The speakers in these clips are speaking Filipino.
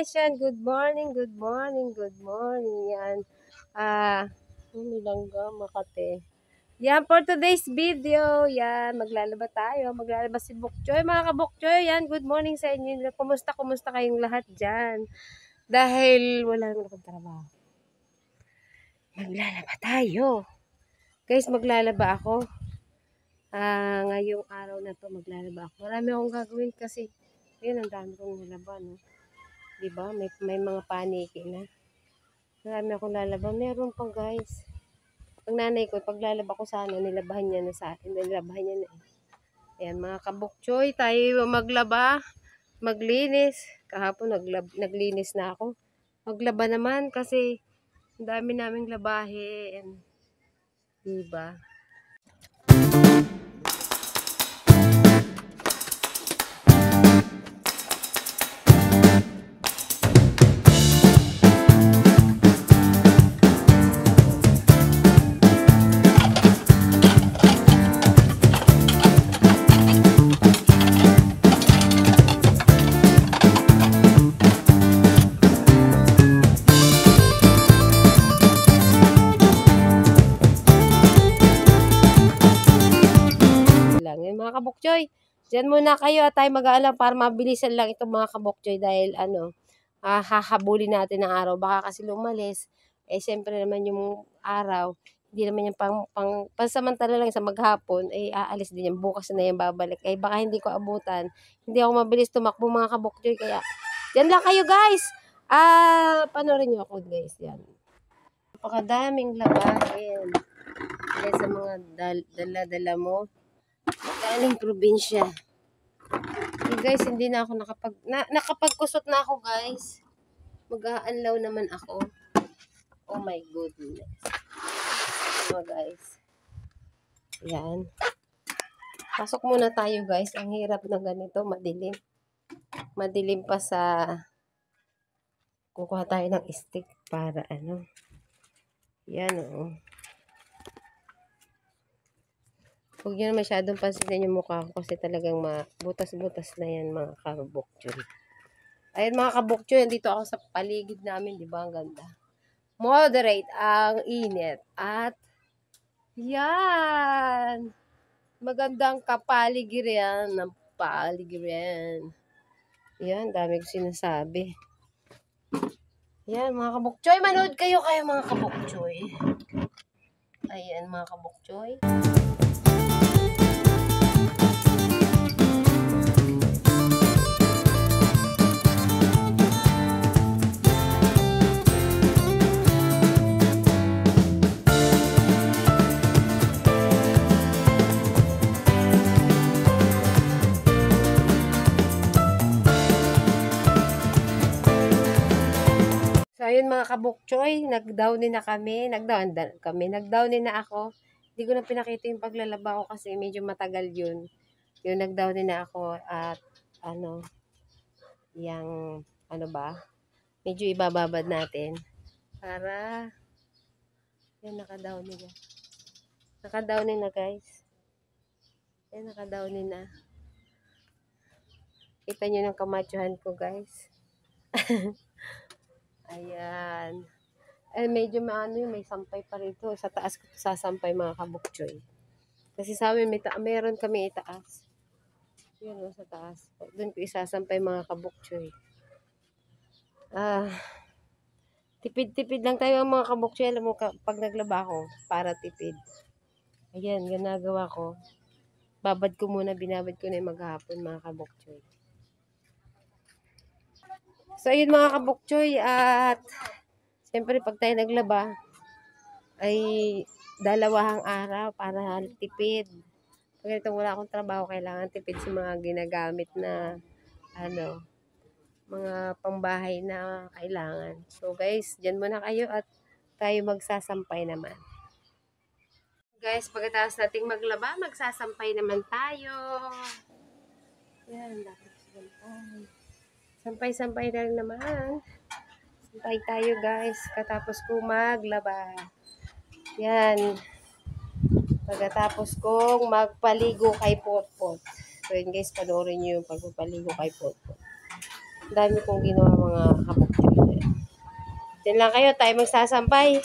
guys, yan. Good morning, good morning, good morning. Yan. Langga, Makate. Yan, for today's video, yan, maglalaba tayo. Maglalaba si Bokchoy. Mga kabokchoy, yan, good morning sa inyo. Kumusta kayong lahat dyan? Dahil wala naman akong trabaho. Maglalaba tayo. Guys, maglalaba ako. Ngayong araw na to maglalaba ako. Marami akong gagawin kasi. Yun, ang dami kong nilaba, no? Diba? May mga paniki na. Marami akong lalaba. Meron pa, guys. Ang nanay ko, paglalaba ko sana, nilabahan niya na sa akin. Nilabahan niya na eh. Ayan, mga kabukchoy, tayo maglaba, maglinis. Kahapon, naglinis na ako. Maglaba naman kasi ang dami naming labahin. Diba? Mga kabokchoy, dyan muna kayo at tayo mag-aalam para mabilisan lang itong mga kabokchoy dahil hahabulin natin ng araw. Baka kasi lumalis, siyempre naman yung araw, hindi naman yung pansamantala lang sa maghapon, aalis din yan. Bukas na yan babalik. Baka hindi ko abutan. Hindi ako mabilis tumakbo mga kabokchoy. Kaya, dyan lang kayo guys. Panoorin nyo ako guys. Yan. Napakadaming labahin. Kaya sa mga dala-dala mo. Galing probinsya. Guys, hindi na ako nakapagkusot na ako, guys. Mag-aanlaw naman ako. Oh my goodness. Guys. Yan. Pasok muna tayo, guys. Ang hirap na ganito, madilim. Madilim pa sa kukuha tayo ng stick para Yan, oh. Huwag nyo na masyadong pansinin yung mukha ko kasi talagang butas-butas na yan mga kabokchoy. Ayun mga kabokchoy, dito ako sa paligid namin, di ba? Ang ganda. Moderate ang init. At yan! Magandang kapaligiran ng paligiran. Yan, dami ko sinasabi. Yan mga kabokchoy, manood kayo mga kabokchoy. Ayan mga kabokchoy. So, ayun mga kabokchoy, nag-downin na kami. Nag-downin na ako. Hindi ko na pinakita yung paglalaba ko kasi medyo matagal yun. Yung nag-downin na ako at medyo ibababad natin. Para, yan, naka-downin na. Naka-downin na guys. Yan, naka-downin na. Kita nyo ng kamachuhan ko guys. Ayan. Medyo may sampay pa rito. Sa taas ko sasampay mga kabokchoy. Kasi sa amin meron kami itaas. Yun sa taas. Doon ko isasampay mga kabokchoy. Tipid-tipid lang tayo mga kabokchoy. Alam mo, pag naglaba ako, para tipid. Ayan, ginagawa ko. Binabad ko na yung maghapon mga kabokchoy. So, ayun mga kabokchoy, at siyempre pag tayo naglaba, ay dalawahang araw para tipid. Pag ito wala akong trabaho, kailangan tipid sa mga ginagamit na, mga pangbahay na kailangan. So guys, dyan muna kayo at tayo magsasampay naman. Guys, pagkatapos nating maglaba, magsasampay naman tayo. Yan, dapat sampay. Sampay-sampay na lang naman. Sampay tayo guys. Katapos ko maglaba. Yan. Pagkatapos kong magpaligo kay Potpot. So yun guys, panoorin nyo yung pagpapaligo kay Potpot. Dami kong ginawa mga kabukjoy. Diyan lang kayo, tayo magsasampay.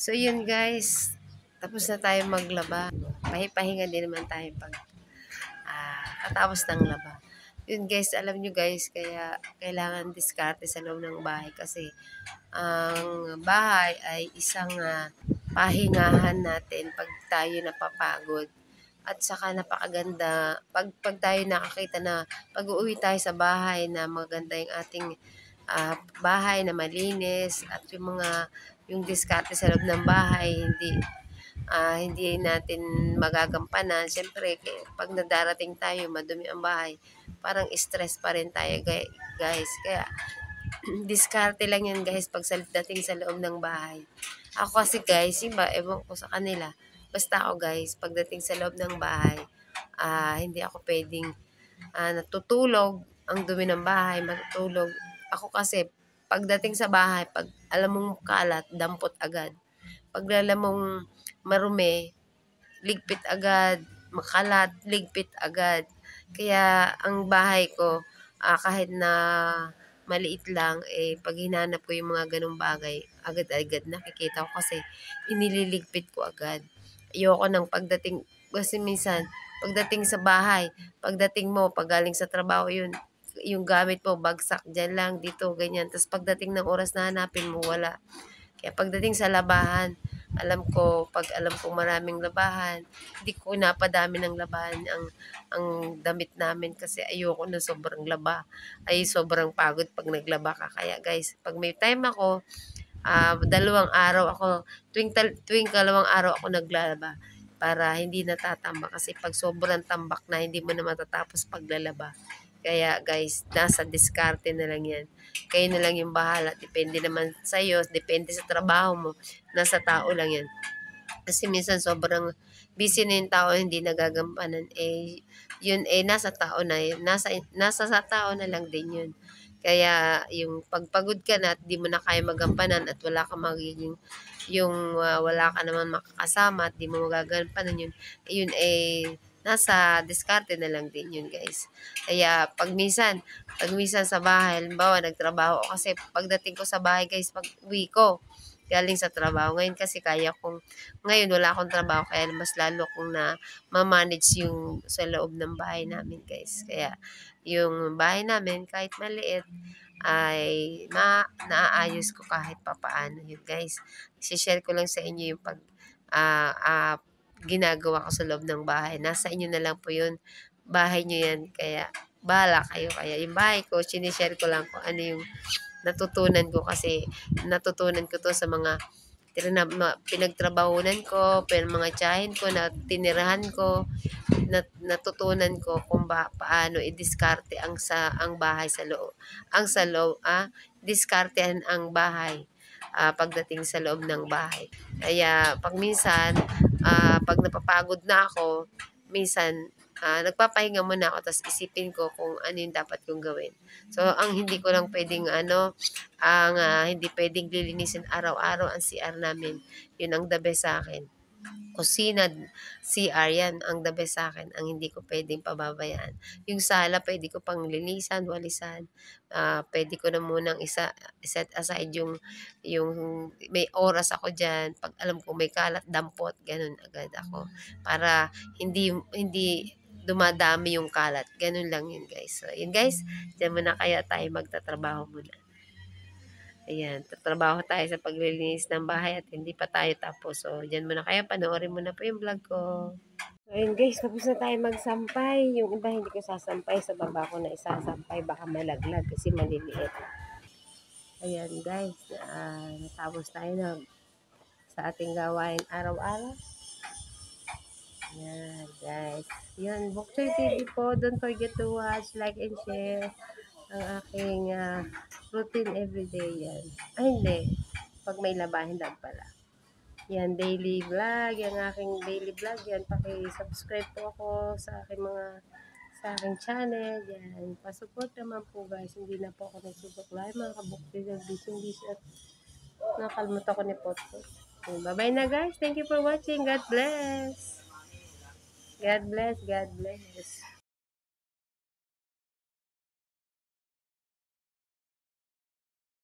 So yun guys, tapos na tayo maglaba. Pahinga din naman tayo pag katapos ng laba. Yun guys, alam nyo guys, kaya kailangan diskarte sa loob ng bahay kasi ang bahay ay isang pahingahan natin pag tayo napapagod. At saka napakaganda, pag tayo nakakita na pag-uwi tayo sa bahay na maganda yung ating bahay na malinis at yung diskarte sa loob ng bahay, hindi natin magagampanan. Siyempre, pag nadarating tayo, madumi ang bahay, parang stress pa rin tayo, guys. Kaya, diskarte lang yan, guys, pag dating sa loob ng bahay. Ako kasi, guys, iba, ewan ko sa kanila. Basta ako, guys, pagdating sa loob ng bahay, hindi ako pwedeng natutulog, ang dumi ng bahay, matutulog. Ako kasi, pagdating sa bahay, pag alam mong kalat, dampot agad. Pag alam mong marumi, ligpit agad, makalat, ligpit agad. Kaya ang bahay ko, kahit na maliit lang, pag hinanap ko yung mga ganong bagay, agad-agad nakikita ko kasi inililigpit ko agad. Ayoko nang pagdating, kasi minsan, pagdating sa bahay, pagdating mo, pag galing sa trabaho yun, yung gamit mo, bagsak dyan lang, dito, ganyan. Tapos pagdating ng oras na hanapin mo, wala. Kaya pagdating sa labahan, pag alam kong maraming labahan, hindi ko napadami ng labahan ang damit namin kasi ayoko na sobrang laba. Ay sobrang pagod pag naglaba ka. Kaya guys, pag may time ako, 2 araw ako, tuwing 2 araw ako naglalaba para hindi natatamba kasi pag sobrang tambak na hindi mo na matatapos paglalaba. Kaya guys, nasa diskarte na lang yan. Kayo na lang yung bahala. Depende naman sa iyo, depende sa trabaho mo. Nasa tao lang yan. Kasi minsan sobrang busy na yung tao, hindi nagagampanan. Yun nasa tao na yun. Nasa sa tao na lang din yun. Kaya yung pagpagod ka na at di mo na kaya magampanan at wala ka magiging wala ka naman makakasama at di mo magagampanan yun nasa diskarte na lang din yun guys. Kaya pag minsan sa bahay, halimbawa nagtrabaho ako kasi pagdating ko sa bahay guys, pag uwi ko, galing sa trabaho. Ngayon kasi ngayon wala akong trabaho kaya mas lalo kong na ma-manage yung sa loob ng bahay namin guys. Kaya yung bahay namin kahit maliit ay naaayos ko kahit papaano yun guys. I-share ko lang sa inyo yung ginagawa ko sa loob ng bahay. Nasa inyo na lang po yun. Bahay nyo yan. Kaya bahala kayo. Kaya yung bahay ko, sinishare ko lang kung ano yung natutunan ko kasi natutunan ko to sa mga pinagtrabahunan ko, mga tiyahin ko na tinirahan ko, natutunan ko kung paano i-diskarte ang bahay sa loob. Diskartehan ang bahay pagdating sa loob ng bahay. Kaya pag minsan, pag napapagod na ako, minsan nagpapahinga muna ako tapos isipin ko kung ano yung dapat kong gawin. So, ang hindi ko lang pwedeng hindi pwedeng lilinisin araw-araw ang CR namin. Yun ang the best sa akin. Kusina, CR yan ang the best sa akin. Ang hindi ko pwedeng pababayaan. Yung sala, pwede ko pang linisan, walisan. Pwede ko na munang set aside yung may oras ako dyan. Pag alam ko may kalat, dampot, ganun agad ako. Para hindi dumadami yung kalat. Ganun lang yun guys. So, yun guys, dyan muna kaya tayo magtatrabaho muna. Ayan, tatrabaho tayo sa paglilinis ng bahay at hindi pa tayo tapos. So, dyan muna kayo, panoorin mo na po yung vlog ko. So, ayun guys, tapos na tayo magsampay. Yung iba hindi ko sasampay, sa baba ko na isasampay, baka malaglag kasi maliliit. Ayan guys, natapos tayo sa ating gawain araw-araw. Ayan guys. Yun, Bokchoy TV po. Don't forget to watch, like, and share ang aking routine everyday yan. Ay, hindi. Pag may labahin lang pala. Yan, daily vlog. Yan, aking daily vlog. Yan, paki-subscribe po ako sa aking sa aking channel. Yan, pasupport naman po guys. Hindi na po ako nagsusuklay. Mga kabukti, busy at nakalimutan ko ni Potpot. Bye-bye na guys. Thank you for watching. God bless. God bless. God bless.